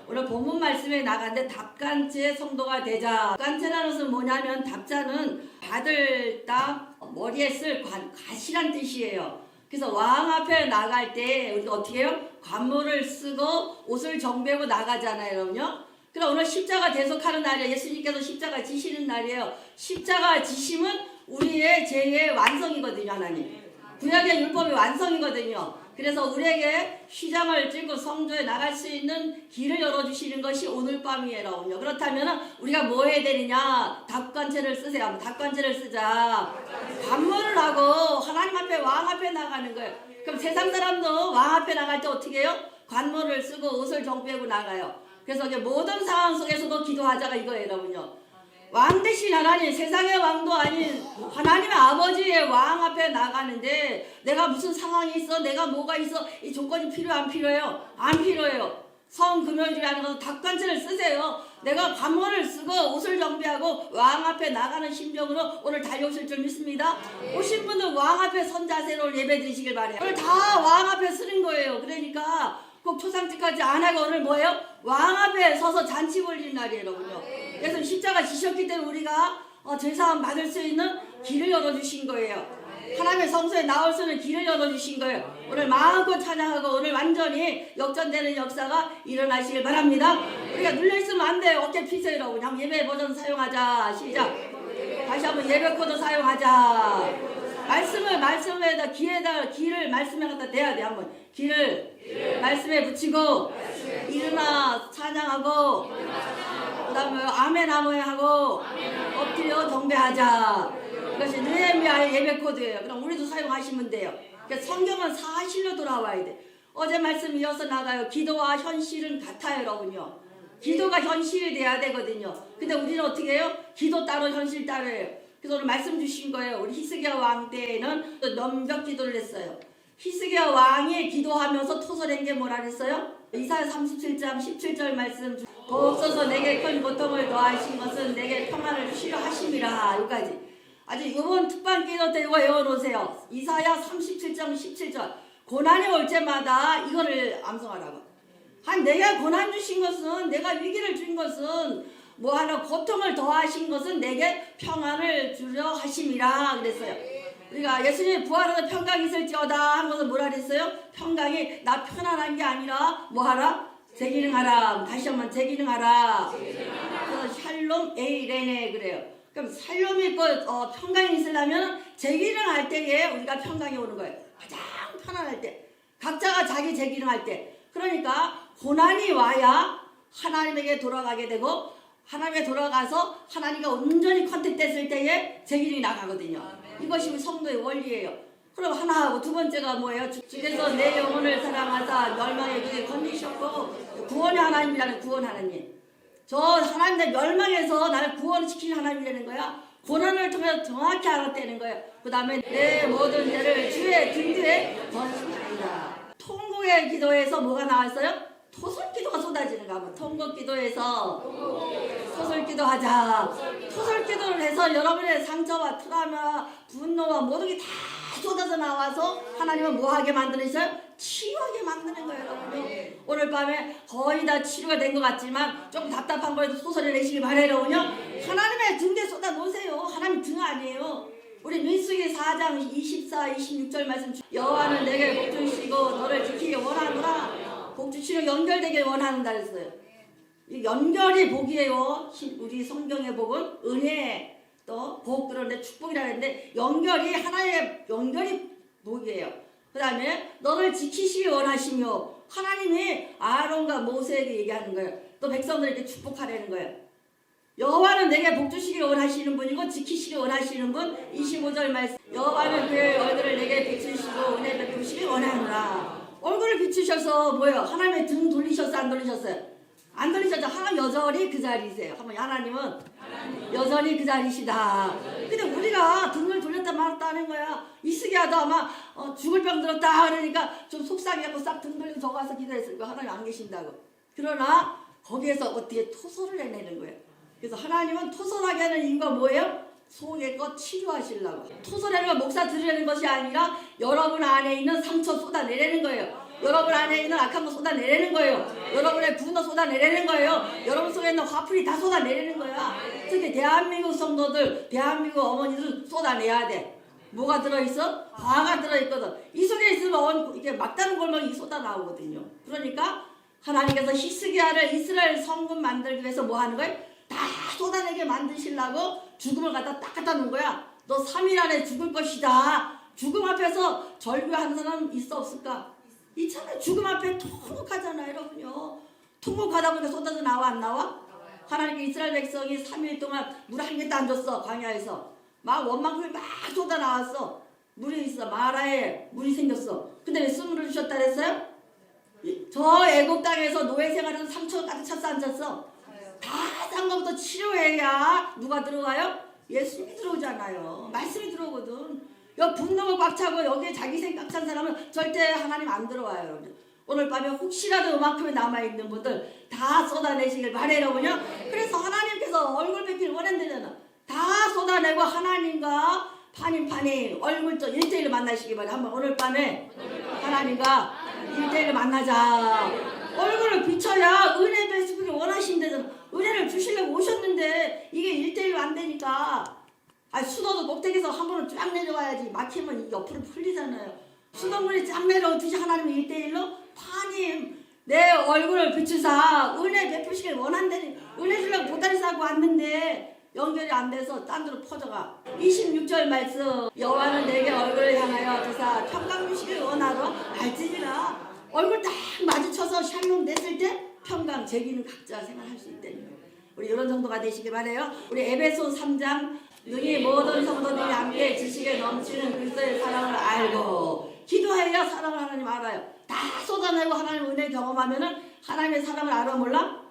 오늘 본문 말씀에 나갔는데 답간체의 성도가 되자. 답간체라는 것은 뭐냐면 답자는 받을 땅 머리에 쓸 갓이란 뜻이에요. 그래서 왕 앞에 나갈 때 우리가 어떻게 해요? 관모를 쓰고 옷을 정비하고 나가잖아요, 여러분요. 그럼 오늘 십자가 대속하는 날이에요. 예수님께서 십자가 지시는 날이에요. 십자가 지심은 우리의 죄의 완성이거든요, 하나님. 구약의 율법이 완성이거든요. 그래서 우리에게 휘장을 찌고 성도에 나갈 수 있는 길을 열어주시는 것이 오늘 밤이에요. 그렇다면 우리가 뭐 해야 되느냐? 답관체를 쓰세요. 답관체를 쓰자. 관모를 하고 하나님 앞에 왕 앞에 나가는 거예요. 그럼 세상 사람도 왕 앞에 나갈 때 어떻게 해요? 관모를 쓰고 옷을 정비하고 나가요. 그래서 모든 상황 속에서도 기도하자가 이거예요, 여러분요. 왕 대신 하나님, 세상의 왕도 아닌 하나님의 아버지의 왕 앞에 나가는데 내가 무슨 상황이 있어? 내가 뭐가 있어? 이 조건이 안 필요해요? 안 필요해요. 성금요일이라는 것은 답관체를 쓰세요. 내가 관모를 쓰고 옷을 정비하고 왕 앞에 나가는 심정으로 오늘 달려오실 줄 믿습니다. 오신 분들 왕 앞에 선 자세로 예배 드리시길 바래요. 오늘 다 왕 앞에 쓰는 거예요. 그러니까 꼭 초상집까지 안 하고 오늘 뭐예요? 왕 앞에 서서 잔치 벌리는 날이에요, 여러분요. 그래서 십자가 지셨기 때문에 우리가 죄사함 받을 수 있는 길을 열어주신 거예요. 하나님의 성소에 나올 수 있는 길을 열어주신 거예요. 오늘 마음껏 찬양하고 오늘 완전히 역전되는 역사가 일어나시길 바랍니다. 우리가 눌려있으면 안 돼요. 어깨 피세요, 여러분. 그냥 예배 버전 사용하자. 시작. 다시 한번 예배 코드 사용하자. 말씀에다 길을 말씀에 갖다 대야 돼. 한번 길을 말씀에 붙이고 일어나 찬양하고 그 다음에 아멘 하고 엎드려 경배하자. 이것이 느헤미야의 예배 코드예요. 그럼 우리도 사용하시면 돼요. 그러니까 성경은 사실로 돌아와야 돼. 어제 말씀 이어서 나가요. 기도와 현실은 같아요, 여러분요. 기도가 현실이 돼야 되거든요. 근데 우리는 어떻게 해요? 기도 따로 현실 따로예요. 그래서 오늘 말씀 주신 거예요. 우리 히스기야 왕 때에는 넘벽 기도를 했어요. 히스기야 왕이 기도하면서 토설한 게 뭐라 그랬어요? 이사야 37장 17절 말씀 도없어서 내게 큰 고통을 더하신 것은 내게 평안을 주시려 하심이라. 여기까지. 아주 이번 특반 기도 때 이거 외워놓으세요. 이사야 37장 17절 고난이 올 때마다 이거를 암송하라고. 내가 고난 주신 것은 내가 위기를 준 것은 뭐하나 고통을 더하신 것은 내게 평안을 주려 하심이라 그랬어요. 우리가 예수님이 부활하다 평강이 있을지어다 한 것은 뭐라 그랬어요? 평강이 나 편안한 게 아니라 뭐하라? 재기능하라. 다시 한번 재기능하라. 그래서 샬롬 에이레네 그래요. 그럼 샬롬이 있고 평강이 있으려면 재기능할 때에 우리가 평강이 오는 거예요. 가장 편안할 때. 각자가 자기 재기능할 때. 그러니까 고난이 와야 하나님에게 돌아가게 되고 하나님에 돌아가서 하나님과 온전히 컨택됐을 때에 재기능이 나가거든요. 이것이 우리 성도의 원리예요. 그럼 하나 하고 두 번째가 뭐예요? 주께서 내 영혼을 사랑하사 멸망의 길에 건지셨고 구원의 하나님이라는 구원 하나님. 저 하나님 멸망에서 나를 구원시키는 하나님이라는 거야. 고난을 통해서 정확히 알았다는 거예요. 그 다음에 내 모든 죄를 주의 등 뒤에 던지리라. 통곡의 기도에서 뭐가 나왔어요? 토설 기도가 쏟아지는 거 한번 통곡 기도에서 토설 기도하자. 토설 기도를 해서 여러분의 상처와 트라우마, 분노와 모든 게 다 쏟아져 나와서 하나님은 뭐하게 만드셨어요? 치유하게 만드는 거예요, 여러분. 오늘 밤에 거의 다 치료가 된 것 같지만 조금 답답한 거에도 소설을 내시기 바래요, 여러분요. 하나님의 등 뒤에 쏟아 놓으세요. 하나님 등 아니에요. 우리 민수기 4장 24, 26절 말씀 여호와는 내게 복 주시고 너를 지키기 원하노라. 복 주시고 연결되길 원한다 그랬어요. 이 연결이 복이에요. 우리 성경의 복은 은혜 또 복 그런데 축복이라 했는데 연결이 하나의 연결이 복이에요. 그 다음에 너를 지키시기 원하시며 하나님이 아론과 모세에게 얘기하는 거예요. 또 백성들에게 축복하라는 거예요. 여호와는 내게 복 주시기 원하시는 분이고 지키시기 원하시는 분. 25절 말씀 여호와는 그의 얼굴을 내게 비추시고 은혜 베푸시기 원하노라. 얼굴을 비추셔서 뭐예요? 하나님의 등 돌리셨어요? 안 돌리셨어요? 안 돌리셨죠? 하나님 여전히 그 자리세요. 한번 하나님은 여전히 그 자리시다. 근데 우리가 등을 돌렸다 말았다는 거야. 이스기야도 아마 죽을 병 들었다 그러니까 좀 속상해갖고 싹 등 돌리고 저 가서 기도했을 거야. 하나님 안 계신다고. 그러나 거기에서 어떻게 토설을 해내는 거예요. 그래서 하나님은 토설하게 하는 이유가 뭐예요? 속의 것 치료하시려고. 토설하는 건 목사 들으려는 것이 아니라 여러분 안에 있는 상처 쏟아내려는 거예요. 여러분 안에 있는 악한 거 쏟아내리는 거예요. 여러분의 분노 쏟아내리는 거예요. 여러분 속에 있는 화풀이 다 쏟아내리는 거야. 특히 대한민국 성도들, 대한민국 어머니들 쏟아내야 돼. 뭐가 들어있어? 화가 들어있거든. 이 속에 있으면 이게 막다른 골목이 쏟아 나오거든요. 그러니까 하나님께서 히스기야를 이스라엘 성군 만들기 위해서 뭐 하는 거예요? 다 쏟아내게 만드시려고 죽음을 갖다 딱 갖다 놓은 거야. 너 3일 안에 죽을 것이다. 죽음 앞에서 절규하는 사람 있어 없을까? 있잖아요. 죽음 앞에 통곡하잖아요, 여러분요. 통곡하다 보니까 쏟아져 나와 안 나와? 하나님께 이스라엘 백성이 3일 동안 물 한 개도 안 줬어. 광야에서 막 원망금이 막 쏟아 나왔어. 물이 있어. 마라에 물이 생겼어. 근데 왜 쓴물을 주셨다 그랬어요? 저 애국 땅에서 노예 생활에서 상처가 가득 찼어 안 찼어? 다 산 것부터 치료해야 누가 들어가요? 예수님이 들어오잖아요. 말씀이 들어오거든. 여기 분노가 꽉 차고 여기에 자기 생각 찬 사람은 절대 하나님 안 들어와요, 여러분. 오늘 밤에 혹시라도 이만큼에 남아있는 분들 다 쏟아내시길 바래요, 여러분요. 그래서 하나님께서 얼굴 뵙기를 원한대잖아. 다 쏟아내고 하나님과 파님 얼굴 1대1로 만나시기 바래. 한번 오늘 밤에 하나님과 1대1로 만나자. 얼굴을 비춰야 은혜 베푸기를 원하신대잖아. 은혜를 주시려고 오셨는데 이게 1대1로 안 되니까 수도도 꼭대기에서 한 번은 쫙 내려와야지. 막히면 옆으로 풀리잖아요. 수도문이 쫙 내려오듯이 하나님이 1대1로 파님 내 얼굴을 비추사 은혜 베푸시길 원한다니. 은혜 주려고 보따리 싸고 왔는데 연결이 안 돼서 딴 데로 퍼져가. 26절 말씀 여호와는 내게 얼굴을 향하여 주사 평강 주시길 원하러 알지니라. 얼굴 딱 마주쳐서 샬롬 냈을 때 평강 제기는 각자 생활할 수 있다니. 우리 이런 정도가 되시길 바래요. 우리 에베소 3장 능히 모든 성도들이 함께 지식에 넘치는 그리스도의 사랑을 알고 기도해야 사랑을 하나님 알아요. 다 쏟아내고 하나님 은혜 경험하면은 하나님의 사랑을 알아 몰라?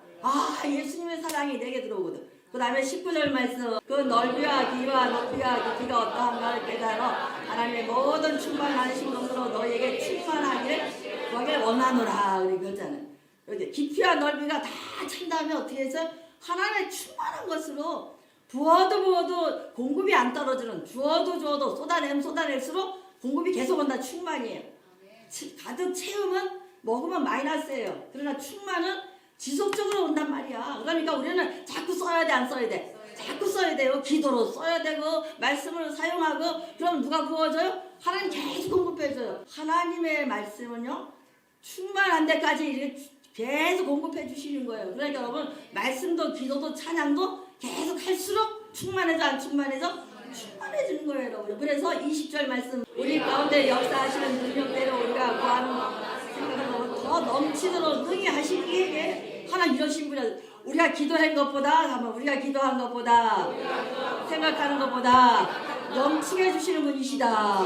예수님의 사랑이 내게 들어오거든. 그 다음에 19절 말씀 그 넓이와 길이와 높이와 깊이가 어떠한가를 깨달아 하나님의 모든 충만하신 것으로 너희에게 충만하기를 구하기를 원하노라. 그렇게 했잖아요. 이렇게 깊이와 넓이가 다 찬 다음에 어떻게 해서 하나님의 충만한 것으로 부어도 공급이 안 떨어지는, 주어도 쏟아내면 쏟아낼수록 공급이 계속 온다. 충만이에요. 가득 채우면 먹으면 마이너스예요. 그러나 충만은 지속적으로 온단 말이야. 그러니까 우리는 자꾸 써야 돼, 안 써야 돼? 자꾸 써야 돼요. 기도로 써야 되고 말씀을 사용하고. 그럼 누가 부어줘요? 하나님 계속 공급해줘요. 하나님의 말씀은요 충만한 데까지 이렇게 계속 공급해 주시는 거예요. 그러니까 여러분 말씀도 기도도 찬양도 계속 할수록 충만해져 안 충만해져? 충만해지는 거예요, 여러분. 그래서 20절 말씀 우리 가운데 역사하시는 능력대로 우리가 구하는 생각하는 더 넘치도록 능히 하시기에 하나 이러신 분이야. 우리가 기도한 것보다 우리가 기도한 것보다 생각하는 것보다 넘치게 해주시는 분이시다.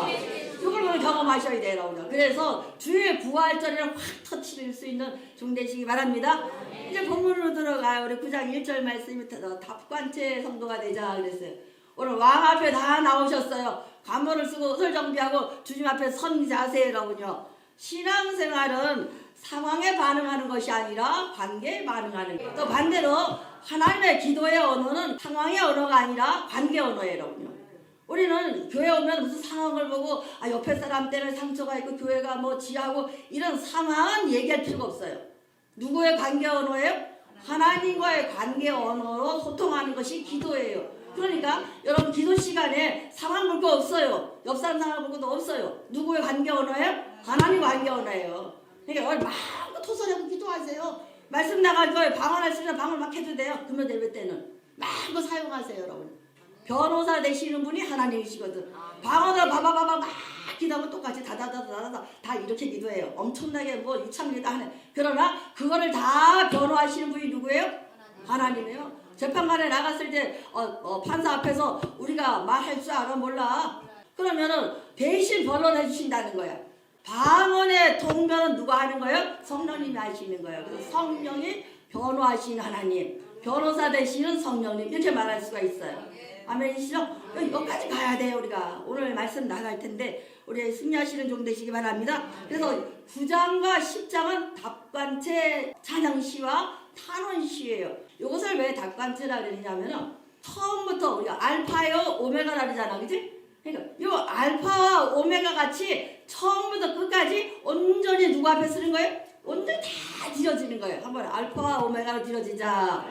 이걸 오늘 경험하셔야 돼요, 여러분. 그래서 주의 부활절에는 확 터뜨릴 수 있는 종 되시기 바랍니다. 이제 본문으로 들어가요. 우리 9장 1절 말씀이 답관체 성도가 되자 그랬어요. 오늘 왕 앞에 다 나오셨어요. 관모를 쓰고 옷을 정비하고 주님 앞에 선 자세라군요. 신앙생활은 상황에 반응하는 것이 아니라 관계에 반응하는 거예요. 또 반대로 하나님의 기도의 언어는 상황의 언어가 아니라 관계 언어예요. 우리는 교회 오면 무슨 상황을 보고 옆에 사람 때문에 상처가 있고 교회가 뭐 지하고 이런 상황은 얘기할 필요가 없어요. 누구의 관계 언어예요? 하나님과의 관계 언어로 소통하는 것이 기도예요. 그러니까 여러분 기도 시간에 상황 볼 거 없어요. 옆 사람 상황 볼 것도 없어요. 누구의 관계 언어예요? 하나님 관계 언어예요. 그러니까 마음껏 토설하고 기도하세요. 말씀 나갈 거예요. 방언할 수 있는 방언 막 해도 돼요. 금요 예배 때는 마음껏 사용하세요, 여러분. 변호사 되시는 분이 하나님이시거든. 방언을 바바바바 막 기도하면 똑같이 다다다다다 다 이렇게 기도해요. 엄청나게 뭐 유창기도 하네. 그러나 그거를 다 변호하시는 분이 누구예요? 하나님이에요. 재판관에 나갔을 때 판사 앞에서 우리가 말할 줄 알아 몰라. 그러면은 대신 변론해 주신다는 거야. 방언의 통변은 누가 하는 거예요? 성령님이 하시는 거예요. 그래서 성령이 변호하시는 하나님, 변호사 되시는 성령님 이렇게 말할 수가 있어요. 아멘이시죠? 여기까지 가야 돼요. 우리가 오늘 말씀 나갈 텐데 우리 승리하시는 종 되시기 바랍니다. 그래서 9장과 10장은 답관체 찬양시와 탄원시예요. 이것을 왜 답관체라 그러냐면은 처음부터 우리가 알파요 오메가라 그러잖아, 그지? 그러니까 이 알파와 오메가 같이 처음부터 끝까지 온전히 누구 앞에 쓰는 거예요? 온전히 다 뒤져지는 거예요. 한번 알파와 오메가로 뒤져지자.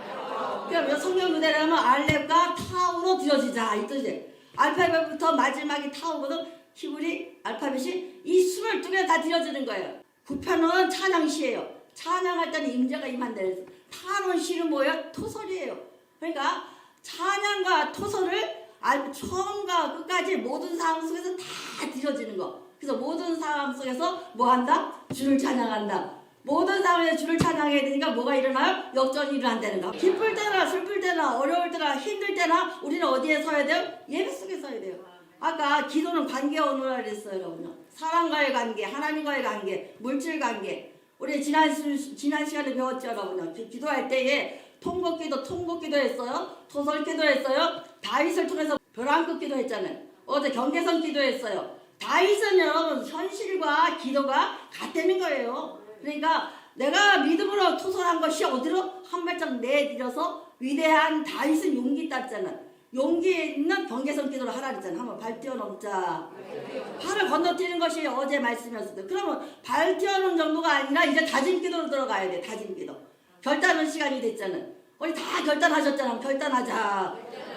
그럼 성경 그대로 하면 알렙과 타우로 뒤져지자 이 뜻이에요. 알파벳부터 마지막이 타우거든. 히브리 알파벳이 이 22개 다 뒤져지는 거예요. 구편은 찬양시예요. 찬양할 때는 임재가 임한다. 타는 시는 뭐예요? 토설이에요. 그러니까 찬양과 토설을 처음과 끝까지 모든 상황 속에서 다 뒤져지는 거. 그래서 모든 상황 속에서 뭐 한다? 주를 찬양한다. 모든 상황에서 주를 찬양해야 되니까 뭐가 일어나요? 역전이 일어난다는 거. 기쁠 때나 슬플 때나 어려울 때나 힘들 때나 우리는 어디에 서야 돼요? 예배 속에 서야 돼요. 아까 기도는 관계가 오느라 그랬어요, 여러분요. 사람과의 관계, 하나님과의 관계, 물질 관계. 우리 지난 시간에 배웠죠, 여러분요. 기도할 때에 통곡기도 했어요. 토설기도 했어요. 다윗을 통해서 벼랑끝 기도했잖아요. 어제 경계선 기도했어요. 다윗은 여러분 현실과 기도가 같다는 거예요. 그러니까 내가 믿음으로 토설한 것이 어디로? 한 발짝 내밀어서 위대한 다윗은 용기 땄잖아. 용기 있는 경계선 기도를 하라 그랬잖아. 한번 발 뛰어넘자. 팔을 건너뛰는 것이 어제 말씀이었어요. 그러면 발 뛰어넘는 정도가 아니라 이제 다짐 기도로 들어가야 돼. 다짐 기도. 결단하는 시간이 됐잖아. 우리 다 결단하셨잖아. 결단하자.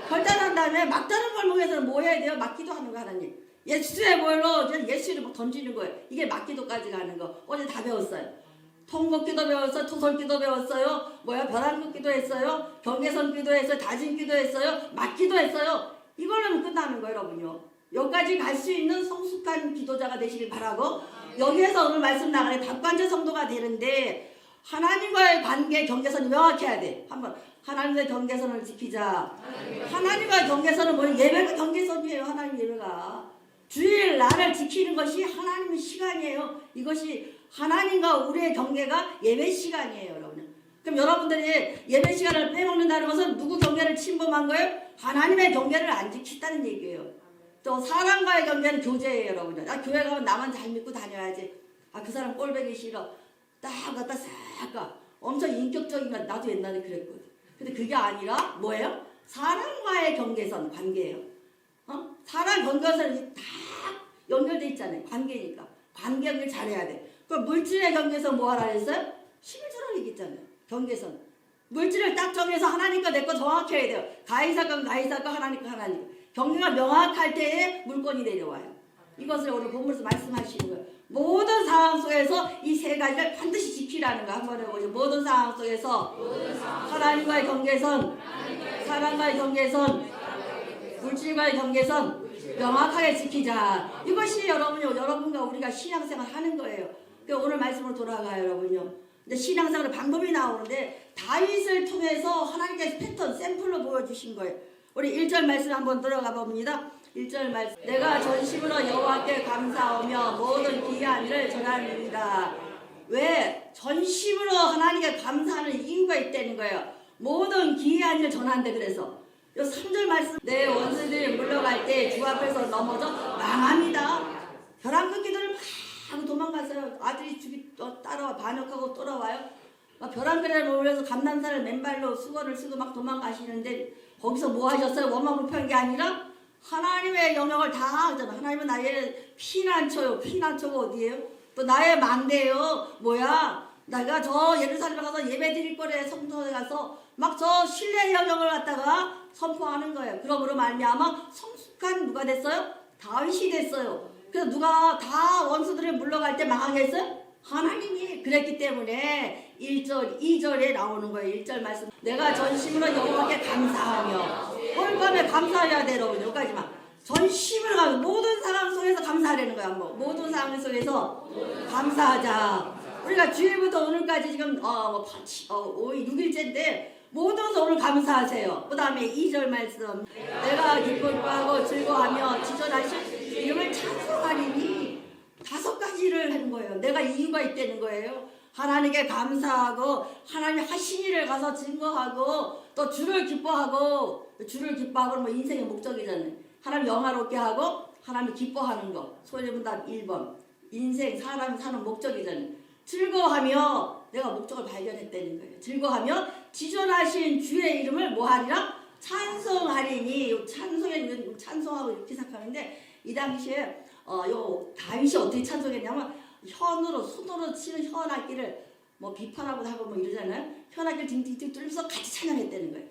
결단한 다음에 막다른 골목에서는 뭐 해야 돼요? 막기도 하는 거 하나님. 예수의 뭘로 예수를 막 던지는 거예요. 이게 막기도까지 가는 거. 어제 다 배웠어요. 통곡기도 배웠어요. 토설기도 배웠어요. 벼랑끝기도 했어요. 경계선기도 했어요. 다짐기도 했어요. 막기도 했어요. 이걸로 하면 끝나는 거예요, 여러분요. 여기까지 갈 수 있는 성숙한 기도자가 되시길 바라고 여기에서 오늘 말씀 나가는 답관제 성도가 되는데 하나님과의 관계 경계선이 명확해야 돼. 한번 하나님의 경계선을 지키자. 하나님과의 경계선은 뭐예요? 예배가 경계선이에요. 하나님 예배가. 주일 날을 지키는 것이 하나님의 시간이에요. 이것이 하나님과 우리의 경계가 예배 시간이에요, 여러분. 그럼 여러분들이 예배 시간을 빼먹는다는 것은 누구 경계를 침범한 거예요? 하나님의 경계를 안 지켰다는 얘기예요. 또 사람과의 경계는 교제예요, 여러분. 교회 가면 나만 잘 믿고 다녀야지. 그 사람 꼴보기 싫어. 딱 갖다 싹 가. 엄청 인격적인 건 나도 옛날에 그랬거든. 근데 그게 아니라 뭐예요? 사람과의 경계선, 관계예요. 사람 경계선이 다 연결돼 있잖아요. 관계니까. 관계 연결 잘해야 돼. 그럼 물질의 경계선 뭐 하라 했어요? 11조라고 얘기했잖아요. 경계선. 물질을 딱 정해서 하나님과 내 거 정확히 해야 돼요. 가이사건 가이사건 하나님과 하나님. 경계가 명확할 때에 물건이 내려와요. 이것을 오늘 본문에서 말씀하시는 거예요. 모든 상황 속에서 이 세 가지를 반드시 지키라는 거 한번 해보죠. 모든 상황 속에서 하나님과의 경계선, 사람과의 경계선, 물질과의 경계선 명확하게 지키자. 이것이 여러분과 우리가 신앙생활 하는 거예요. 오늘 말씀으로 돌아가요, 여러분요. 근데 신앙생활의 방법이 나오는데 다윗을 통해서 하나님께서 패턴, 샘플로 보여주신 거예요. 우리 1절 말씀 한번 들어가 봅니다. 1절 말씀. 내가 전심으로 여호와께 감사하며 모든 귀한 일을 전하리이다. 왜? 전심으로 하나님께 감사하는 이유가 있다는 거예요. 모든 귀한 일을 전한대. 그래서 요 3절 말씀. 내 원수들이 물러갈 때 주 앞에서 넘어져 망합니다. 벼랑끝 기도를 막 하고 도망갔어요. 아들이 따라와 반역하고 돌아와요. 벼랑끝에 올려서 감난산을 맨발로 수건을 쓰고 막 도망가시는데 거기서 뭐 하셨어요? 원망을 편 게 아니라 하나님의 영역을 다 하잖아. 하나님은 나의 피난처요. 피난처가 어디예요? 또 나의 망대요. 뭐야? 내가 저 예루살렘에 가서 예배 드릴 거래. 성전에 가서 막 저 신뢰의 영역을 갖다가 선포하는 거예요. 그러므로 말미암아 성숙한 누가 됐어요? 다윗이 됐어요. 그래서 누가 다 원수들이 물러갈 때 망하게 했어요? 하나님이. 그랬기 때문에 1절, 2절에 나오는 거예요. 1절 말씀. 내가 전심으로 여호와께 감사하며. 오늘 밤에 감사해야 돼, 여러분. 여기까지만. 전심으로 가면 모든 상황 속에서 감사하라는 거야. 모든 상황 속에서 감사하자. 우리가 주일부터 오늘까지 지금 6일째인데 모든 것을 오늘 감사하세요. 그 다음에 2절 말씀. 내가 기뻐하고 즐거워하며 지존하신 이름을 찬송하리니. 5가지를 하는 거예요. 내가 이유가 있다는 거예요. 하나님께 감사하고 하나님 하신 일을 가서 증거하고 또 주를 기뻐하고 뭐 인생의 목적이잖아요. 하나님 영화롭게 하고 하나님 기뻐하는 거. 소리문답 1번. 인생 사람 사는 목적이잖아요. 즐거워하며 내가 목적을 발견했다는 거예요. 즐거워하며 지존하신 주의 이름을 뭐하리라? 찬송하리니 찬송에 찬송하고 이렇게 생각하는데 이 당시에 요 다윗이 어떻게 찬송했냐면 현으로 손으로 치는 현악기를 뭐 비판하고 하고 뭐 이러잖아요. 현악기를 딩딩딩 뚫면서 같이 찬양했다는 거예요.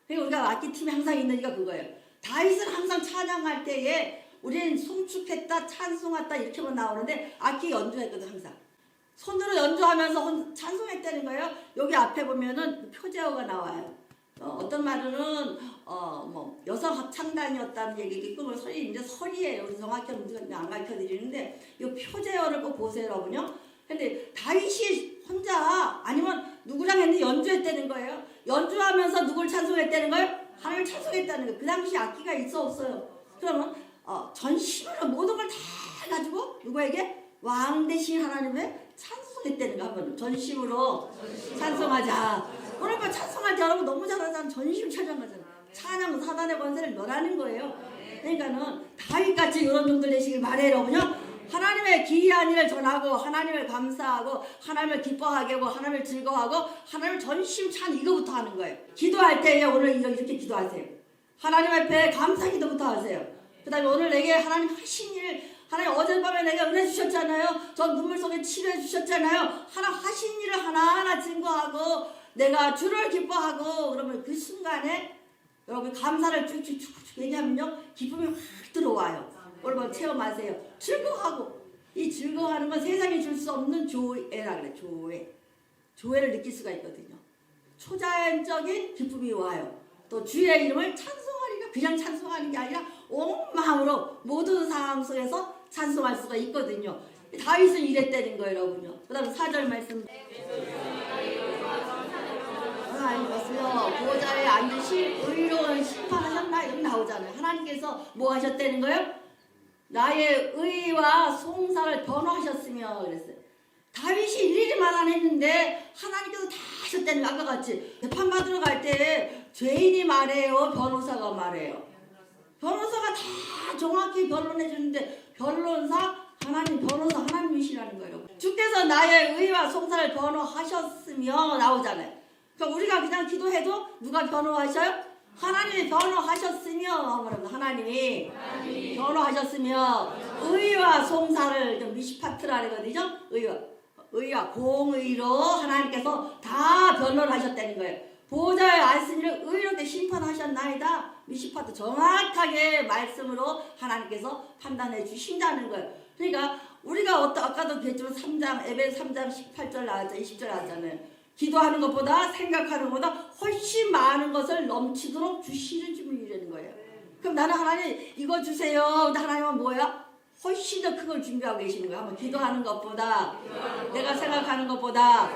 그러니까 우리가 악기팀이 항상 있는 이유가 그거예요. 다윗은 항상 찬양할 때에 우리는 송축했다 찬송했다 이렇게만 나오는데 악기 연주했거든 항상. 손으로 연주하면서 찬송했다는 거예요. 여기 앞에 보면은 표제어가 나와요. 어떤 말은 뭐 여성 합창단이었다는 얘기도 있고 뭐 설이 이제 설이에요. 우리 정확히 안 가르쳐 드리는데 이 표제어를 꼭 보세요, 여러분요. 근데 다윗이 혼자 아니면 누구랑 했는데 연주했다는 거예요. 연주하면서 누굴 찬송했다는 거예요? 하나님을 찬송했다는 거예요. 그 당시 악기가 있어 없어요? 그러면 전심으로 모든 걸 다 가지고 누구에게? 왕 대신 하나님의 찬송했다는 거 한번 전심으로 찬송하자. 그러니까 찬송할 때 여러분 너무 잘하잖아. 전심 찬양하잖아. 찬양 사단의 권세를 너라는 거예요. 그러니까는 다윗같이 이런 종들 되시길 바래요, 여러분요. 하나님의 기이한 일을 전하고 하나님을 감사하고 하나님을 기뻐하게 하고 하나님을 즐거워하고 하나님을 전심 찬 이거부터 하는 거예요. 기도할 때에 오늘 이렇게 기도하세요. 하나님 앞에 감사 기도부터 하세요. 그 다음에 오늘 내게 하나님 하신 일 하나님 어젯밤에 내가 은혜 주셨잖아요. 저 눈물 속에 치료해 주셨잖아요. 하나님 하신 일을 하나하나 증거하고 내가 주를 기뻐하고 그러면 그 순간에 여러분 감사를 쭉쭉쭉 왜냐하면요 기쁨이 확 들어와요. 여러분 체험하세요. 즐거워하고 이 즐거워하는 건 세상에 줄 수 없는 조회라 그래. 조회를 느낄 수가 있거든요. 초자연적인 기쁨이 와요. 또 주의 이름을 찬송하리라 그냥 찬송하는 게 아니라 온 마음으로 모든 상황 속에서 찬송할 수가 있거든요. 다윗은 이랬다는 거예요, 여러분요. 그 다음에 4절 말씀. 하나님께서요 보좌에 앉으시 의로운 심판하셨나 이렇게 나오잖아요. 하나님께서 뭐 하셨다는 거예요? 나의 의와 송사를 변호하셨으며 그랬어요. 다윗이 일일이만 안 했는데 하나님께서 다 하셨다는 거 아까 같이 재판받으러 갈 때 죄인이 말해요, 변호사가 말해요. 변호사가 다 정확히 변론해 주는데 변론사 하나님 변호사 하나님이시라는 거예요. 주께서 나의 의와 송사를 변호하셨으며 나오잖아요. 그러니까 우리가 그냥 기도해도 누가 변호하셔요? 하나님이 변호하셨으며 하나님이 변호하셨으며 의와 송사를 좀 미시파트라 하거든요. 의와 공의로 하나님께서 다 변호를 하셨다는 거예요. 보좌에 앉으시니를 의롭게 심판하셨나이다. 미시파트 정확하게 말씀으로 하나님께서 판단해 주신다는 거예요. 그러니까 우리가 아까도 그랬지만 3장 에베소 3장 18절 나왔잖아요. 20절 나왔잖아요. 기도하는 것보다 생각하는 것보다 훨씬 많은 것을 넘치도록 주시는 주님이라는 거예요. 그럼 나는 하나님 이거 주세요. 하나님은 뭐야? 훨씬 더 큰 걸 준비하고 계시는 거예요. 한번 기도하는 것보다 내가 생각하는 것보다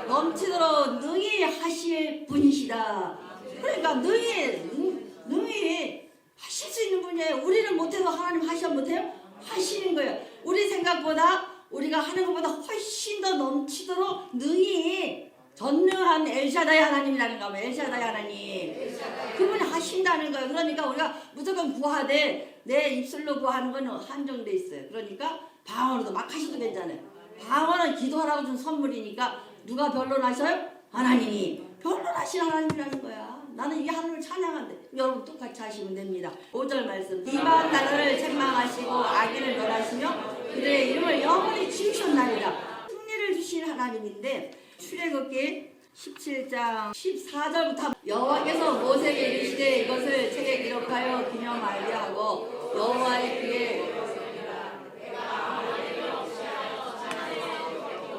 넘치도록 능히 하실 분이시다. 그러니까 능히 하실 수 있는 분이에요. 우리는 못해도 하나님 하셔 못해요? 하시는 거예요. 우리 생각보다 우리가 하는 것보다 훨씬 더 넘치도록 능히 전능한 엘샤다이 하나님이라는 거예요. 엘샤다이 하나님. 그분이 하신다는 거예요. 그러니까 우리가 무조건 구하되 내 입술로 구하는 건 한정돼 있어요. 그러니까 방언으로도 막 하셔도 괜찮아요. 방언은 기도하라고 준 선물이니까 누가 변론하셔요? 하나님이. 변론하신 하나님이라는 거야. 나는 이 하나님을 찬양한대. 여러분 똑같이 하시면 됩니다. 5절 말씀. 이방 나라를 책망하시고 악인을 멸하시며 그들의 이름을 영원히 지우셨나이다. 승리를 주신 하나님인데 출애굽기 17장 14절부터 여호와께서 모세에게 이르시되 이것을 책에 기록하여 기념하게 하고 여호와의 귀에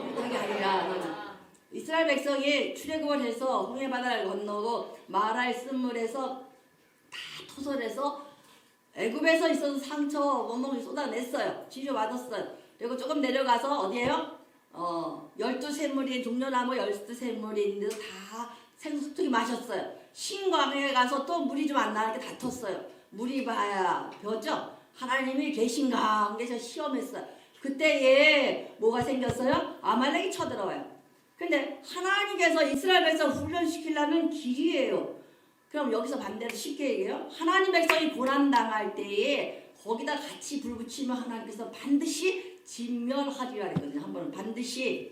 못하게 하리라. 이스라엘 백성이 출애굽을 해서 홍해 바다를 건너고 마라의 쓴물에서 다 토설해서 애굽에서 있어서 상처 원몽이 쏟아냈어요. 치료받았어요. 그리고 조금 내려가서 어디에요? 12샘물이 종려나무 12샘물이 다 생수통이 마셨어요. 신광에 가서 또 물이 좀 안 나니까 다퉜어요. 물이 봐야 벼죠. 하나님이 계신가 안 계셔 시험했어요. 그때에 뭐가 생겼어요? 아말렉이 쳐들어와요. 근데 하나님께서 이스라엘 백성 훈련시키려는 길이에요. 그럼 여기서 반대로 쉽게 얘기해요. 하나님 백성이 고난당할 때에 거기다 같이 불 붙이면 하나님께서 반드시 진멸하리라 했거든요. 한 번은 반드시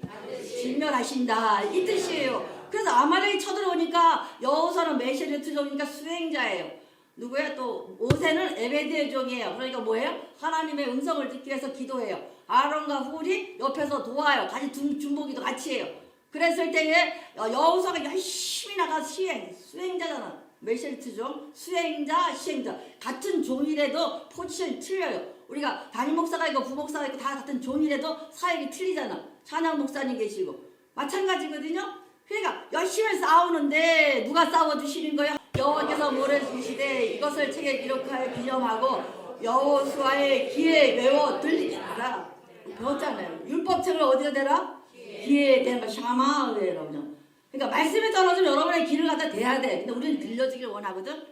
진멸하신다 이 뜻이에요. 그래서 아말렉이 쳐들어오니까 여호수아는 메시르트 종이니까 수행자예요. 누구야? 또 모세는 에베드의 종이에요. 그러니까 뭐예요? 하나님의 음성을 듣기 위해서 기도해요. 아론과 훌이 옆에서 도와요. 같이 중보기도 같이 해요. 그랬을 때에 여호수아가 열심히 나가서 수행자잖아. 메시르트 종, 수행자, 시행자. 같은 종이라도 포지션이 틀려요. 우리가 담임 목사가 있고 부목사가 있고 다 같은 종이라도 사역이 틀리잖아. 찬양 목사님 계시고 마찬가지거든요. 그러니까 열심히 싸우는데 누가 싸워주시는 거예요? 여호와께서 모래주시되 이것을 책에 기록하여 기념하고 여호수아의 귀에 외워 들리게 하라. 배웠잖아요. 율법책을 어디다 대라? 귀에 대는 거 샤마의라고. 그러니까 말씀이 떨어지면 여러분의 귀를 갖다 대야 돼. 근데 우리는 들려주길 원하거든.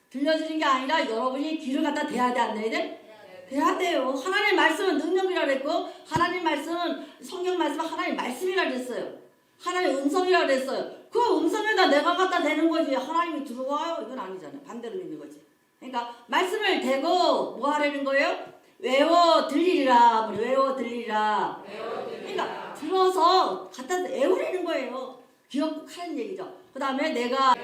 들려주는 게 아니라 여러분이 귀를 갖다 대야 돼, 안 돼야 돼? 돼야 돼요. 하나님 말씀은 능력이라 그랬고 하나님 말씀은 성경 말씀은 하나님 말씀이라 그랬어요. 하나님 음성이라 그랬어요. 그 음성에다 내가 갖다 대는 거지. 하나님이 들어와요. 이건 아니잖아요. 반대로 믿는 거지. 그러니까 말씀을 대고 뭐 하라는 거예요? 외워 들리리라. 외워 들리리라. 그러니까 들어서 갖다 외우라는 거예요. 기억 하는 얘기죠. 그 다음에 내가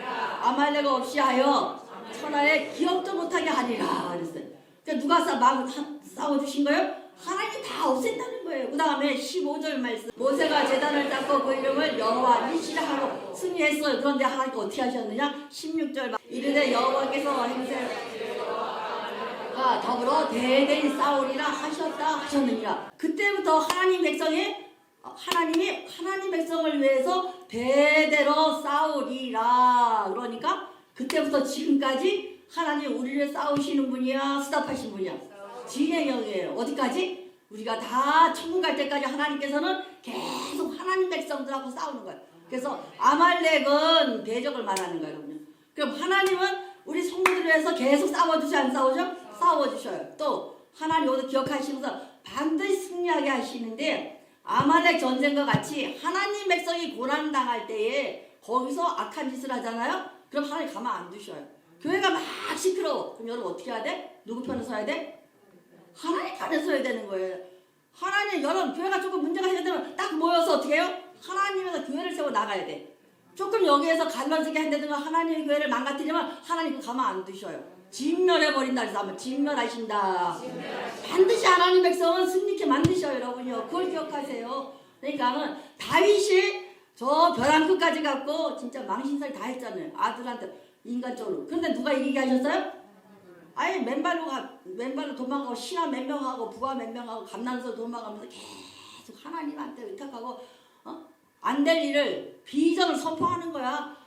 아말렉 없이 하여 천하에 기억도 못하게 하리라 그랬어요. 그러니까 누가 막 싸워주신 거예요? 하나님이 다 없앤다는 거예요. 그 다음에 15절 말씀. 모세가 제단을 닦고 그 이름을 여호와 니시라 하고 승리했어요. 그런데 하나님께 어떻게 하셨느냐? 16절 이르되 여호와께서 행세가 더불어 대대히 싸우리라 하셨느니라. 그때부터 하나님이 하나님 백성을 위해서 대대로 싸우리라. 그러니까 그때부터 지금까지 하나님 우리를 싸우시는 분이야, 수답하신 분이야? 진행형이에요. 어디까지? 우리가 다 천국 갈 때까지 하나님께서는 계속 하나님 백성들하고 싸우는 거예요. 그래서 아말렉은 대적을 말하는 거예요. 그럼 하나님은 우리 성도들을 위해서 계속 싸워주셔, 안 싸우죠? 싸워주셔요. 또 하나님 오늘 기억하시면서 반드시 승리하게 하시는데 아말렉 전쟁과 같이 하나님 백성이 고난당할 때에 거기서 악한 짓을 하잖아요. 그럼 하나님 가만 안 두셔요. 교회가 막 시끄러워. 그럼 여러분 어떻게 해야 돼? 누구 편에 서야 돼? 하나님 편에 서야 되는 거예요. 하나님, 여러분 교회가 조금 문제가 생기면 딱 모여서 어떻게 해요? 하나님에서 교회를 세워 나가야 돼. 조금 여기에서 갈라지게 한다든가 하나님의 교회를 망가뜨리면 하나님 그 가만 안 두셔요. 진멸해버린다 그래서 한번 진멸하신다. 반드시 하나님 백성은 승리케 만드셔요. 여러분요. 그걸 기억하세요. 그러니까는 다윗이 저 벼랑 끝까지 갔고 진짜 망신살 다 했잖아요. 아들한테 인간적으로. 그런데 누가 이기게 하셨어요? 아예 맨발로 도망가고 신하 몇 명하고 부하 몇 명하고 감난서 도망가면서 계속 하나님한테 의탁하고 안 될 일을 비전을 선포하는 거야.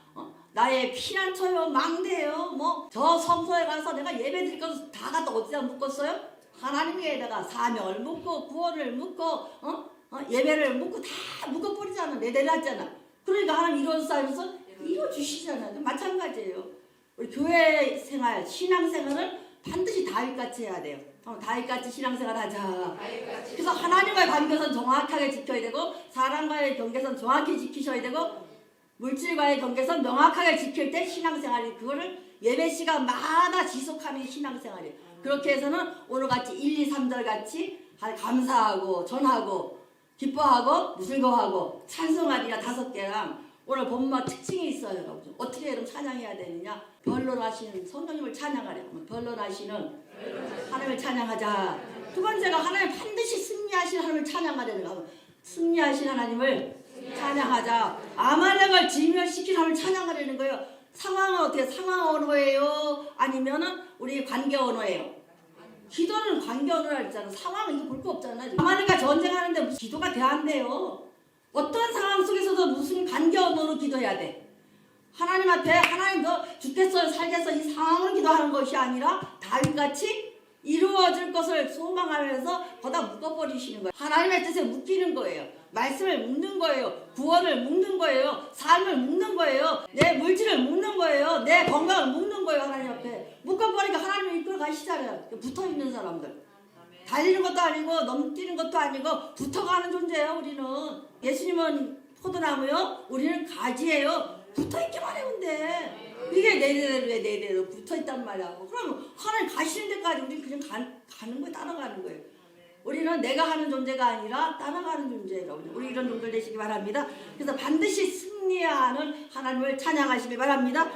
나의 피난처요, 망대요, 저 성소에 가서 내가 예배 드릴 것을 다 갖다 어디다 묶었어요? 하나님에다가 사명을 묶고 구원을 묶고 예배를 묶고 다 묶어버리잖아. 내려놨잖아. 그러니까 하나님 이루어서 이루어주시잖아요. 마찬가지예요. 우리 교회 생활, 신앙생활을 반드시 다윗같이 해야 돼요. 다윗같이 신앙생활 하자. 그래서 하나님과의 관계선 정확하게 지켜야 되고 사람과의 경계선 정확히 지키셔야 되고 물질과의 경계선 명확하게 지킬 때 신앙생활이 그거를 예배 시간마다 지속하는 신앙생활이에요. 그렇게 해서는 오늘같이 1, 2, 3절 같이 감사하고 전하고 기뻐하고 무슬거하고 찬송하리라 5개랑 오늘 본문 특징이 있어요. 여러분. 어떻게 여러분 찬양해야 되느냐? 변론하시는 성령님을 찬양하려면 변론하시는 하나님을 찬양하자. 두 번째가 하나님 반드시 승리하신 하나님을 찬양하려는 거. 승리하신 하나님을 찬양하자. 아말렉을 진멸시킨 하나님을 찬양하려는 거예요. 상황은 어떻게 상황 언어예요? 아니면은 우리 관계 언어예요? 기도는 관계 언어라 했잖아. 상황은 이거 볼 거 없잖아. 아말렉과 전쟁하는데 무슨 기도가 돼야 안 돼요. 어떤 상황 속에서도 무슨 관계 언어로 기도해야 돼. 하나님 앞에 하나님 너 죽겠어요 살겠어 이 상황을 기도하는 것이 아니라 다윗같이 이루어질 것을 소망하면서 거다 묶어버리시는 거예요. 하나님의 뜻에 묶이는 거예요. 말씀을 묶는 거예요. 구원을 묶는 거예요. 삶을 묶는 거예요. 내 물질을 묶는 거예요. 내 건강을 묶는 거예요. 하나님 앞에 묶어버리니까 하나님이 이끌어 가시잖아요. 붙어있는 사람들. 달리는 것도 아니고 넘뛰는 것도 아니고 붙어가는 존재예요. 우리는. 예수님은 포도나무요. 우리는 가지예요. 붙어있기만 해면 돼. 이게 내 대로 붙어있단 말이야. 그럼 하나님 가시는 데까지 우리는 그냥 가는 거예요. 따라가는 거예요. 우리는 내가 하는 존재가 아니라 따라가는 존재예요. 우리 이런 종들 되시기 바랍니다. 그래서 반드시 승리하는 하나님을 찬양하시기 바랍니다.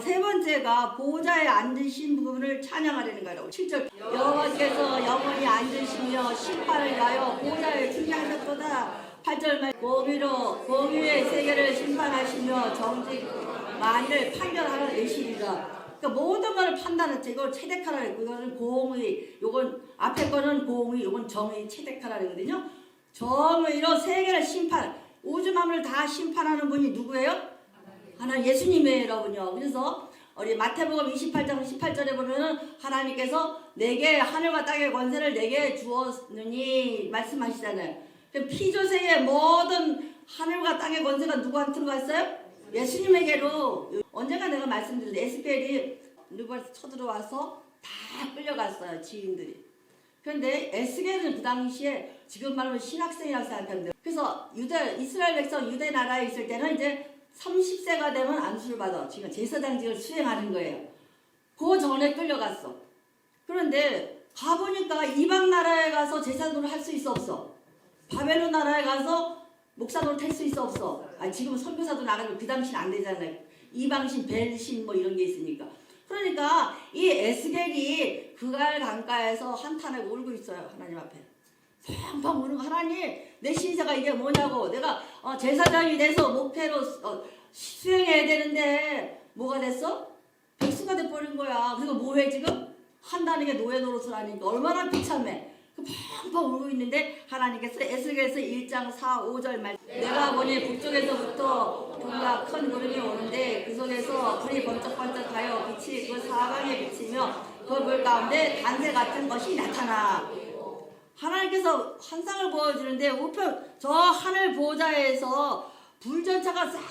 세 번째가 보좌에 앉으신 부분을 찬양하려는 거예요. 7절 여호와께서 영원히 앉으시며 심판을 위하여 보좌에 준비하셨도다. 8절 말 공의의 세계를 심판하시며 정직 만일을 판결하는 의식이다. 그러니까 모든 것을 판단을 이걸 체득하라 했고, 이거는 공의, 요건 앞에 거는 공의, 요건 정의 체득하라 그러거든요. 정의로 세계를 심판, 우주 만물을 다 심판하는 분이 누구예요? 하나님 예수님이에요, 여러분요. 그래서 우리 마태복음 28장 18절에 보면은 하나님께서 내게 하늘과 땅의 권세를 내게 주었느니 말씀하시잖아요. 그럼 피조세의 모든 하늘과 땅의 권세가 누구한테로 갔어요? 예수님에게로. 언젠가 내가 말씀드렸는데 에스겔이 누구한테 쳐들어와서 다 끌려갔어요, 지인들이. 그런데 에스겔은 그 당시에 지금 말하면 신학생이라고 생각하는데, 그래서 이스라엘 백성 유대 나라에 있을 때는 이제 30세가 되면 안수를 받아 지금 제사장직을 수행하는 거예요. 그 전에 끌려갔어. 그런데 가보니까 이방 나라에 가서 제사 노릇 할 수 있어 없어? 바벨론 나라에 가서 목사 노릇 할 수 있어 없어? 지금은 선교사도 나가고 그 당시는 안 되잖아요. 이방신, 벨신 뭐 이런 게 있으니까. 그러니까 이 에스겔이 그갈 강가에서 한탄하고 울고 있어요, 하나님 앞에. 팡팡 우는 거, 하나님 내 신세가 이게 뭐냐고. 내가 제사장이 돼서 목회로 수행해야 되는데 뭐가 됐어? 백수가 돼버린 거야. 그리고 뭐해 지금? 한다는 게 노예 노릇을 하니까 얼마나 비참해. 팡팡 울고 있는데 하나님께서 에스겔서 1장 4, 5절 말, 내가 보니 북쪽에서부터 불과 큰 구름이 오는데 그 속에서 불이 번쩍번쩍하여 빛이 그 사방에 비치며 그 물 가운데 단새 같은 것이 나타나. 하나님께서 환상을 보여주는데 우편 저 하늘 보좌에서 불전차가 싹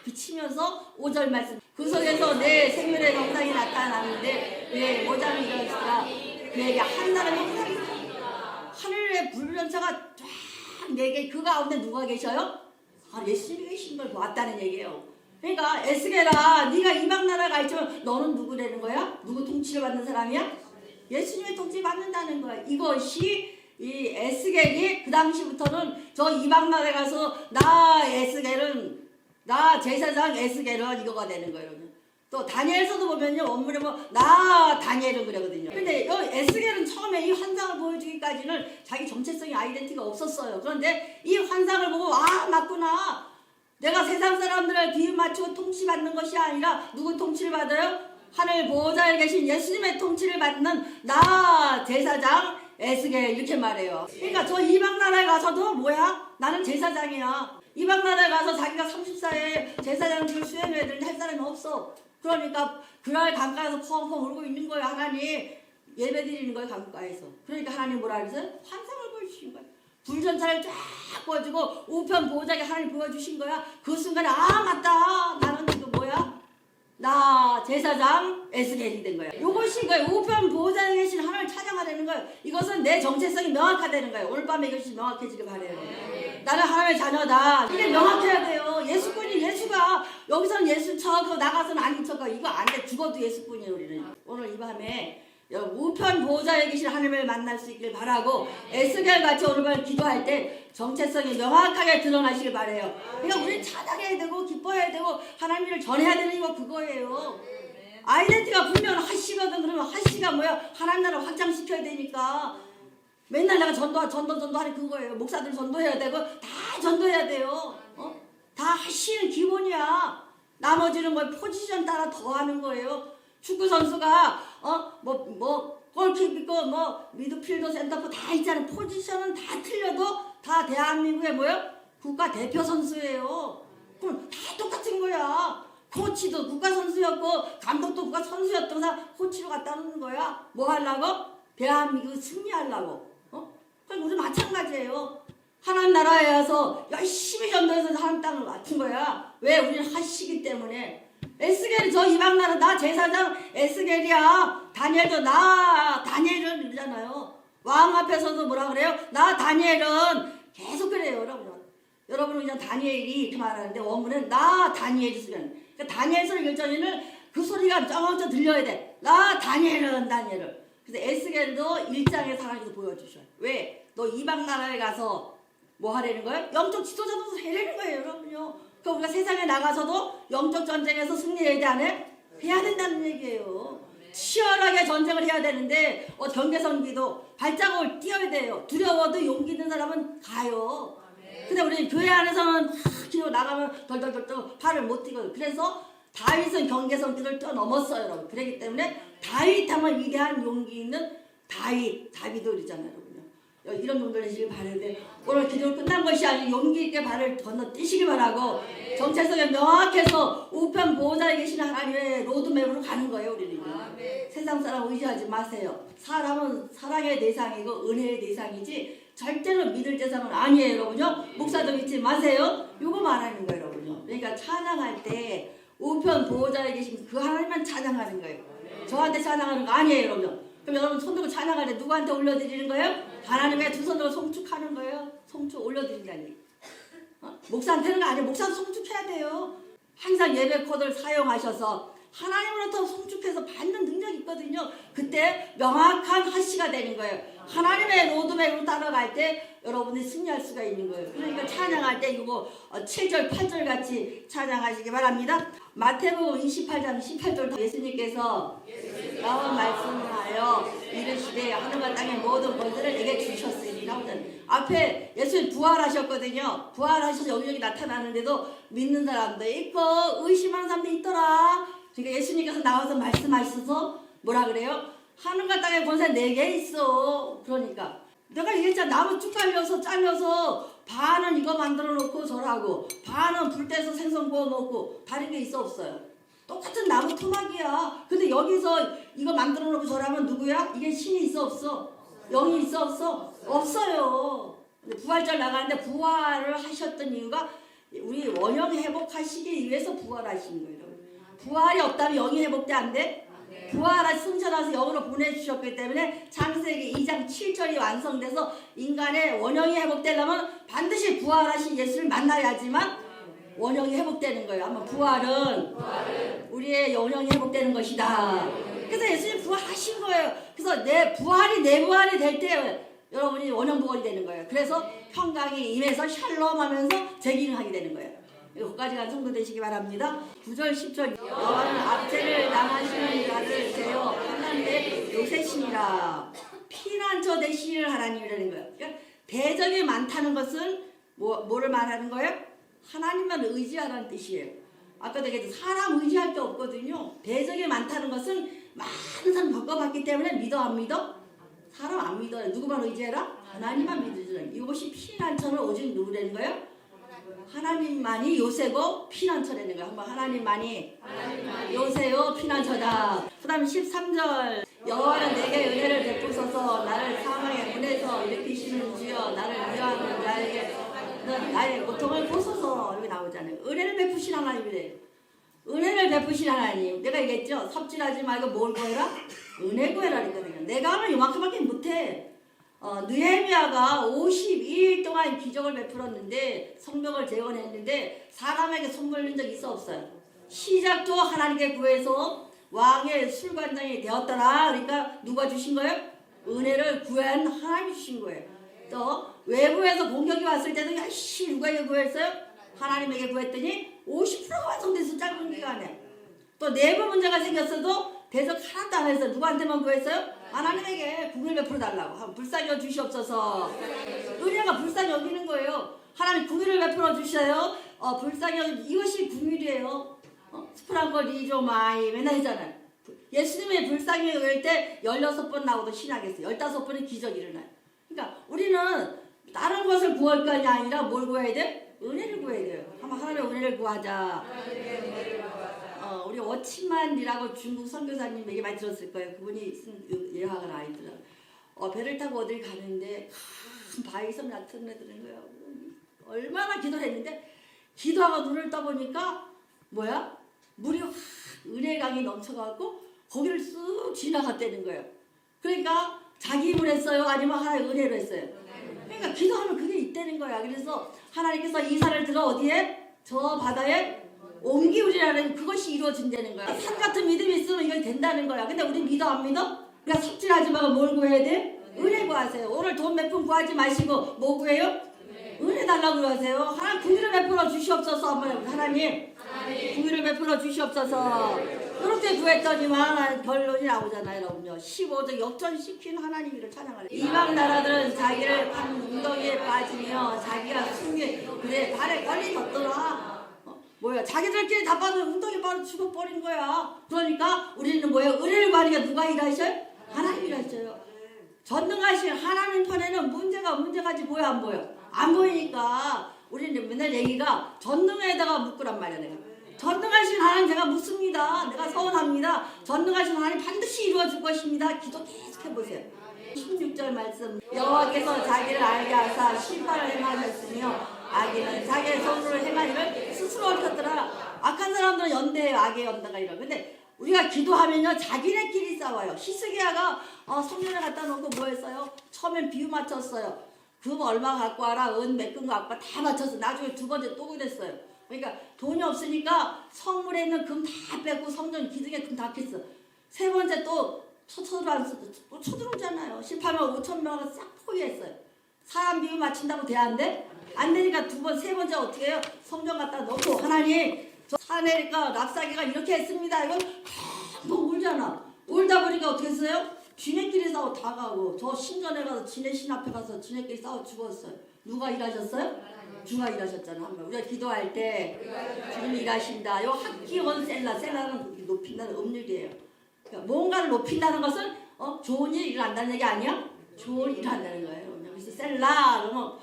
비치면서 5절 말씀, 그 속에서 내 생명의 영상이 나타나는데 내 모자는 이러시라. 그에게 한나라의 형상이 하늘의 불전차가 쫙 4개, 그 가운데 누가 계셔요? 예수님이 계신 걸 보았다는 얘기예요. 그러니까 에스겔아, 네가 이방 나라가 있지만 너는 누구라는 거야? 누구 통치를 받는 사람이야? 예수님의 통치 받는다는 거야. 이것이 이 에스겔이 그 당시부터는 저 이방 나라에 가서 나 에스겔은, 나 제사장 에스겔은 이거가 되는 거예요. 또 다니엘서도 보면요, 원문에 나 다니엘은 그러거든요. 근데 에스겔은 처음에 이 환상을 보여주기까지는 자기 정체성이 아이덴티티가 없었어요. 그런데 이 환상을 보고 맞구나. 내가 세상 사람들을 비유 맞추고 통치받는 것이 아니라 누구 통치를 받아요? 하늘 보좌에 계신 예수님의 통치를 받는 나 제사장 에스겔, 이렇게 말해요. 그러니까 저 이방 나라에 가서도 뭐야? 나는 제사장이야. 이방 나라에 가서 자기가 34에 제사장직을 수행해야 되는데 할 사람이 없어. 그러니까 그날 강가에서 펑펑 울고 있는 거예요. 하나님 예배 드리는 거예요, 강가에서. 그러니까 하나님 뭐라 그랬어요? 환상을 보여주신 거예요. 불전차를 쫙 보여주고 우편 보호자에게 하나님 보여주신 거야. 그 순간에 맞다, 나는 지금 뭐야? 나 제사장 에스겔이 된 거야. 이것이 거예요. 우편 보호자에 계신 하나님을 찬양하라는 거예요. 이것은 내 정체성이 명확하다는 거예요. 오늘 밤에 이것이 명확해지길 바라요. 나는 하나님의 자녀다. 이게 명확해야 돼요. 예수가 여기서는 예수 척하고 나가서는 아닌 척하고 이거 안 돼. 죽어도 예수뿐이에요, 우리는. 오늘 이 밤에 우편 보호자에 계신 하나님을 만날 수 있길 바라고, 에스겔 같이 오늘 밤 기도할 때 정체성이 명확하게 드러나시길 바래요. 그러니까 우리는 찬양해야 되고 기뻐해야 되고 하나님을 전해야 되는 거 그거예요. 아이덴티티가 분명 하씨거든. 그러면 하씨가 뭐야? 하나님 나라 확장시켜야 되니까 맨날 내가 전도하는 그거예요. 목사들 전도해야 되고 다 전도해야 돼요. 다 하씨는 기본이야. 나머지는 뭐 포지션 따라 더하는 거예요. 축구 선수가 골키퍼 있고 미드필더, 센터포 다 있잖아요. 포지션은 다 틀려도 다 대한민국의 뭐예요? 국가 대표 선수예요. 그럼 다 똑같은 거야. 코치도 국가 선수였고 감독도 국가 선수였던 사람 코치로 갖다 놓는 거야. 뭐 하려고? 대한민국 승리하려고. 그럼 우리 마찬가지예요. 하나님 나라에 와서 열심히 전도해서 하나님 땅을 맡은 거야. 왜? 우리는 하시기 때문에. 에스겔이 저 이방 나라 나 제사장 에스겔이야. 다니엘도 나 다니엘은 이러잖아요. 왕 앞에서도 뭐라 그래요? 나 다니엘은 계속 그래요, 여러분. 여러분은 그냥 다니엘이 이렇게 말하는데 원문은 나 다니엘이 쓰면, 그러니까 다니엘서 읽을 적에는 그 소리가 쩌렁쩌 들려야 돼. 나 다니엘은. 그래서 에스겔도 1장에 하나님께서 보여주셔요. 왜? 너 이방 나라에 가서 뭐 하라는 거예요? 영적 지도자도 해라는 거예요, 여러분요. 그럼 우리가 세상에 나가서도 영적 전쟁에서 승리해야 돼, 안 해? 해야 된다는 얘기예요. 치열하게 전쟁을 해야 되는데 경계선기도 발자국을 띄어야 돼요. 두려워도 용기 있는 사람은 가요. 근데 우리 교회 안에서는 막 기도 나가면 덜덜덜덜 팔을 못 뛰거든요. 그래서 다윗은 경계선기를 뛰어넘었어요, 여러분. 그렇기 때문에 다윗 하면 위대한 용기 있는 다비돌이잖아요, 여러분요. 이런 용기를 내시길 바라는데 오늘 기도 끝난 것이 아니고 용기 있게 발을 건너뛰시길 바라고 정체성에 명확해서 우편 보호자에 계시는 하나님의 로드맵으로 가는 거예요, 우리는. 세상 사람 의지하지 마세요. 사람은 사랑의 대상이고 은혜의 대상이지 절대로 믿을 대상은 아니에요, 여러분요. 목사도 믿지 마세요. 요거 말하는 거예요, 여러분요. 그러니까 찬양할 때 우편 보호자에 계신 그 하나님만 찬양하는 거예요. 저한테 찬양하는 거 아니에요, 여러분요. 그럼 여러분 손 들고 찬양할 때 누구한테 올려드리는 거예요? 하나님의 두 손으로 송축하는 거예요. 송축 올려드린다니. 목사한테는 아니에요. 목사도 송축해야 돼요. 항상 예배 코드를 사용하셔서 하나님으로부터 송축해서 받는 능력이 있거든요. 그때 명확한 하시가 되는 거예요. 하나님의 로드맵으로 따라갈 때 여러분이 승리할 수가 있는 거예요. 그러니까 찬양할 때 이거 7절 8절 같이 찬양하시기 바랍니다. 마태복음 28장 18절 예수님께서 나온 말씀하여 이르시되 하늘과 땅의 모든 것들을 내게 주셨으니 나오잖아요. 앞에 예수님 부활하셨거든요. 부활하셔서 여기저기 나타나는데도 믿는 사람도 있고 의심하는 사람도 있더라. 그러니까 예수님께서 나와서 말씀하셔서 뭐라 그래요? 하늘과 땅의 권세 내게 있어. 그러니까 내가 얘기했잖아. 나무 쭉 잘려서 반은 이거 만들어 놓고 저라고 반은 불 떼서 생선 구워 먹고 다른 게 있어 없어요? 똑같은 나무 토막이야. 근데 여기서 이거 만들어 놓고 저라면 누구야? 이게 신이 있어 없어? 영이 있어 없어? 없어요. 부활절 나가는데 부활을 하셨던 이유가 우리 원형 회복하시기 위해서 부활하신 거예요. 부활이 없다면 영이 회복돼 안 돼? 부활하 승천하서 영으로 보내주셨기 때문에 창세기 2장 7절이 완성돼서 인간의 원형이 회복되려면 반드시 부활하신 예수를 만나야지만 원형이 회복되는 거예요. 아마 부활은 우리의 원형이 회복되는 것이다. 그래서 예수님 부활하신 거예요. 그래서 내 부활이 될 때 여러분이 원형 복원이 되는 거예요. 그래서 평강이 임해서 샬롬 하면서 재기능하게 되는 거예요. 여기까지 간 성도 되시기 바랍니다. 9절 10절 여호와는 압제를 당하시는 자를 제어 하나님의 요새시니라. 피난처 되시는 하나님이라는 거예요. 그러니까 대적이 많다는 것은 뭐를 말하는 거예요? 하나님만 의지하라는 뜻이에요. 아까도 얘기했죠. 사람 의지할 게 없거든요. 대적이 많다는 것은 많은 사람 겪어봤기 때문에 믿어 안 믿어? 사람 안 믿어요. 누구만 의지해라? 하나님만 믿으라. 이것이 피난처는 오직 누구라는 거예요? 하나님만이 요새고 피난처라는 거예요. 한번 하나님만이 요새요 피난처다. 그 다음에 13절 여호와는 내게 은혜를 베푸소서 나를 사망의 문에서 일으키시는 주여 나를 위하는 나에게 나의 고통을 보소서. 여기 나오잖아요. 은혜를 베푸신 하나님이래요. 은혜를 베푸신 하나님. 내가 얘기했죠. 섭질하지 말고 뭘 구해라? 은혜 구해라 그랬거든요. 내가 하면 요만큼밖에 못해. 느헤미야가 52일 동안 기적을 베풀었는데 성벽을 재건했는데 사람에게 손벌린 적 있어 없어요? 시작도 하나님께 구해서 왕의 술관장이 되었더라. 그러니까 누가 주신 거예요? 은혜를 구한 하나님이 주신 거예요. 또 외부에서 공격이 왔을 때도 열심히 누가에게 구했어요? 하나님에게 구했더니 50%가 완성돼서 짧은 기간에. 또 내부 문제가 생겼어도 대적 하나도 안 했어요. 누구한테만 구했어요? 하나님에게 국을 베풀어 달라고. 불쌍히 여겨 주시옵소서. 은혜가 불쌍히 여기는 거예요. 하나님 국위를 베풀어 주셔요. 불쌍히 여기 이것이 국률이에요. 스프랑거 리조마이 맨날 하잖아요. 예수님의 불쌍히 여길 때 16번 나오도 신학했어요. 15번은 기적이 일어나요. 그러니까 우리는 다른 것을 구할 것이 아니라 뭘 구해야 돼? 은혜를 구해야 돼요. 한번 하나님의 은혜를 구하자. 우리 워치만이라고 중국 선교사님 얘기 많이 들었을 거예요. 그분이 쓴 예화가 아이더라고요. 배를 타고 어딜 가는데 큰 바위섬 나타나더는 거예요. 얼마나 기도를 했는데 기도하고 눈을 떠보니까 뭐야? 물이 확 은혜강이 넘쳐가고 거기를 쑥 지나갔다는 거예요. 그러니까 자기 힘을 했어요? 아니면 하나의 은혜로 했어요? 그러니까 기도하면 그게 있다는 거야. 그래서 하나님께서 이 산을 들어 어디에? 저 바다에 옮기우리라는 그것이 이루어진다는 거야. 산 같은 믿음이 있으면 이건 된다는 거야. 근데 우리 믿어 안 믿어? 그러니까 삽질하지 말고 뭘 구해야 돼? 은혜 구하세요. 오늘 돈 몇 푼 구하지 마시고 뭐 구해요? 은혜 달라고 하세요. 하나님 긍휼을 베풀어 주시옵소서. 한번 하나님 긍휼을 베풀어 주시옵소서. 그렇게 구했더니만 결론이 나오잖아요, 여러분요. 15절 역전시킨 하나님을 찬양하래. 이방 나라들은 자기를 판 웅덩이에 빠지며 자기가 숨긴 그의 발에 걸리 졌더라. 뭐야? 자기들끼리 다 빠져 웅덩이 빠져 죽어버린 거야. 그러니까 우리는 뭐예요? 은혜를 받으니까 누가 일하셔요? 하나님이 일하셔요. 전능하신 하나님 편에는 문제가지 보여 안 보여? 안 보이니까 우리는 맨날 얘기가 전능에다가 묻고란 말이야. 내가 전능하신 하나님 제가 묻습니다. 내가 서원합니다. 전능하신 하나님 반드시 이루어질 것입니다. 기도 계속 해보세요. 16절 말씀 여호와께서 자기를 알게 하사 심판을 행하셨으며 악인은 자기의 손으로 행한 일을 스스로 옳혔더라. 악한 사람들은 연대해요. 악의 연대가 이러. 근데 우리가 기도하면요 자기네끼리 싸워요. 히스기야가 성전에 갖다 놓고 뭐 했어요? 처음엔 비유 맞췄어요. 금 얼마 갖고 와라, 은 몇 근 갖고 와 다 맞췄어. 나중에 두 번째 또 그랬어요. 그러니까 돈이 없으니까 성물에 있는 금 다 뺏고 성전 기둥에 금 다 캤어. 세 번째 또 쳐들어오잖아요. 18만 5천 명을 싹 포기했어요. 사람 비유 맞춘다고 돼야 안 돼? 안 되니까 세 번째 어떻게 해요? 성전 갖다 놓고 하나님 저 사내니까 랍사기가 이렇게 했습니다. 이건 뭐 울잖아. 울다 보니까 어떻게 했어요? 지네끼리 싸워 다 가고 저 신전에 가서 지네 신 앞에 가서 지네끼리 싸워 죽었어요. 누가 일하셨어요? 주가 일하셨잖아. 우리가 기도할 때 주님이 일하신다. 요 학기원 셀라는 높인다는 음력이에요. 그러니까 뭔가를 높인다는 것은 좋은 일을 한다는 얘기 아니야? 좋은 일을 한다는 거예요. 그래서 셀라 그러면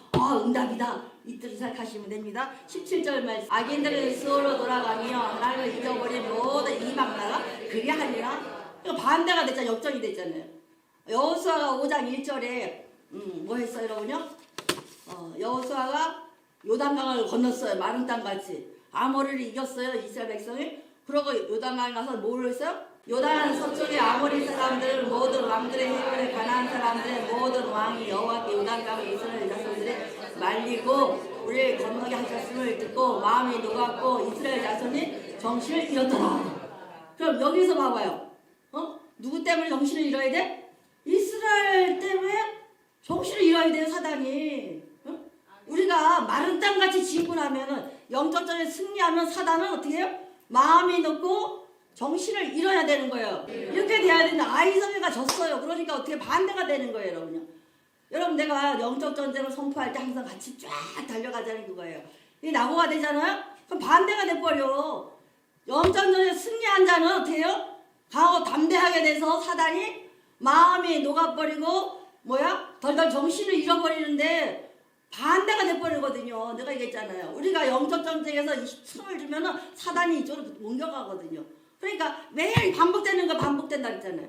응답이다. 이때로 생각하시면 됩니다. 17절 말씀 악인들은 스스로 돌아가며 하나님을 잊어버린 모든 이방 나라 그게 아니라 반대가 됐잖아요. 역전이 됐잖아요. 여호수아가 5장 1절에 뭐 했어요 여러분요? 여호수아가 요단강을 건넜어요. 마른 땅같이 아모리를 이겼어요. 이스라엘 백성이. 그러고 요단강에 가서 뭘 했어요? 요단 서쪽의 아모리 사람들 모든 왕들의 해결에 가나안 사람들의 모든 왕이 여호와께 요단강을 이스라엘 자손들이 말리고 우리를 건너게 하셨음을 듣고 마음이 녹았고 이스라엘 자손이 정신을 잃었더라. 그럼 여기서 봐봐요. 누구 때문에 정신을 잃어야 돼? 이스라엘 때문에 정신을 잃어야 돼요. 사단이. 우리가 마른 땅같이 지고 나면은 영적전에 승리하면 사단은 어떻게 해요? 마음이 녹고 정신을 잃어야 되는 거예요. 이렇게 돼야 되는데 아이성애가 졌어요. 그러니까 어떻게 반대가 되는 거예요, 여러분요. 여러분 내가 영적 전쟁을 선포할 때 항상 같이 쫙 달려가자는 그거예요. 이게 낙오가 되잖아요? 그럼 반대가 돼버려. 영적 전쟁에 승리한 자는 어떻게 해요? 강하고 담대하게 돼서 사단이 마음이 녹아버리고 덜덜 정신을 잃어버리는데 반대가 돼버리거든요. 내가 얘기했잖아요. 우리가 영적 전쟁에서 승을 주면은 사단이 이쪽으로 옮겨가거든요. 그러니까 매일 반복되는 거 반복된다 했잖아요.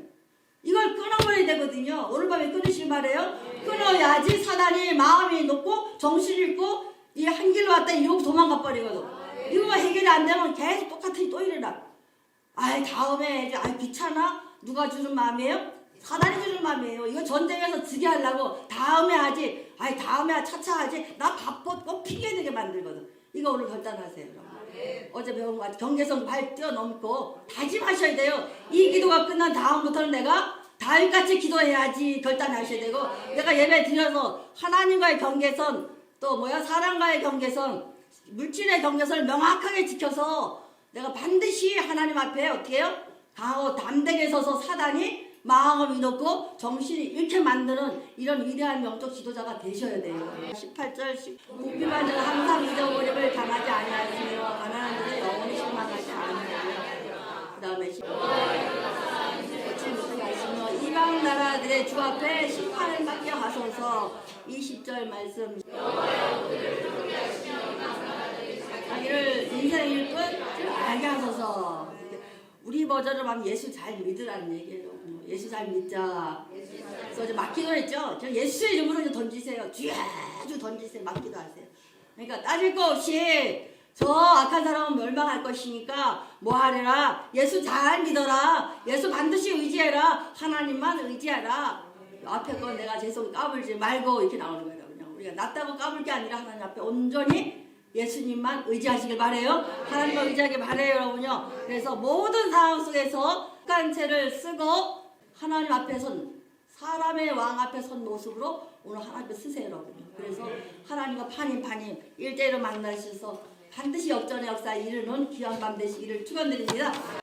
이걸 끊어버려야 되거든요. 오늘 밤에 끊으실 말이에요. 끊어야지 사단이 마음이 높고 정신을 잃고 이 한 길로 왔다 이러고 도망가 버리거든. 이거 해결이 안 되면 계속 똑같이 또 일어나. 다음에 이제 귀찮아? 누가 주는 마음이에요? 사단이 주는 마음이에요. 이거 전쟁에서 지게 하려고 다음에 하지. 다음에 차차 하지. 나 바빠 꼭 핑계되게 만들거든. 이거 오늘 결단하세요. 어제 배운 거 경계선 발 뛰어넘고 다짐하셔야 돼요. 이 기도가 끝난 다음부터는 내가 다윗같이 기도해야지 결단하셔야 되고 내가 예배 드려서 하나님과의 경계선 또 사람과의 경계선 물질의 경계선을 명확하게 지켜서 내가 반드시 하나님 앞에 어떻게 해요? 강하고 담대하게 서서 사단이 마음을 놓고 정신이 이렇게 만드는 이런 위대한 영적 지도자가 되셔야 돼요. 18절 부패한 자는 항상 잊어버림을 당하지 아니하시며 가난한 자는 영원히 실망하지 않으며 그 다음에 이방 나라들의 주 앞에 심판을 받게 하소서. 20절 말씀 자기를 인생일 끝을 알게 하소서. 우리 버전으로 하면 예수 잘 믿으라는 얘기예요. 예수 잘 믿자. 그래서 어제 막기도 했죠. 예수의 이름으로 던지세요. 주 던지세요. 막기도 하세요. 그러니까 따질 거 없이 저 악한 사람은 멸망할 것이니까 뭐 하래라. 예수 잘 믿어라. 예수 반드시 의지해라. 하나님만 의지하라. 앞에 건 내가 죄송 까불지 말고 이렇게 나오는 거예요. 그냥 우리가 낫다고 까불 게 아니라 하나님 앞에 온전히 예수님만 의지하시길 바래요. 하나님만 의지하길 바래요, 여러분요. 그래서 모든 상황 속에서 습관체를 쓰고 하나님 앞에 선 사람의 왕 앞에 선 모습으로 오늘 하나님께 쓰세요, 여러분요. 그래서 하나님과 파님 일대로 만나셔서 반드시 역전의 역사에 이르는 귀한 밤 되시기를 축원드립니다.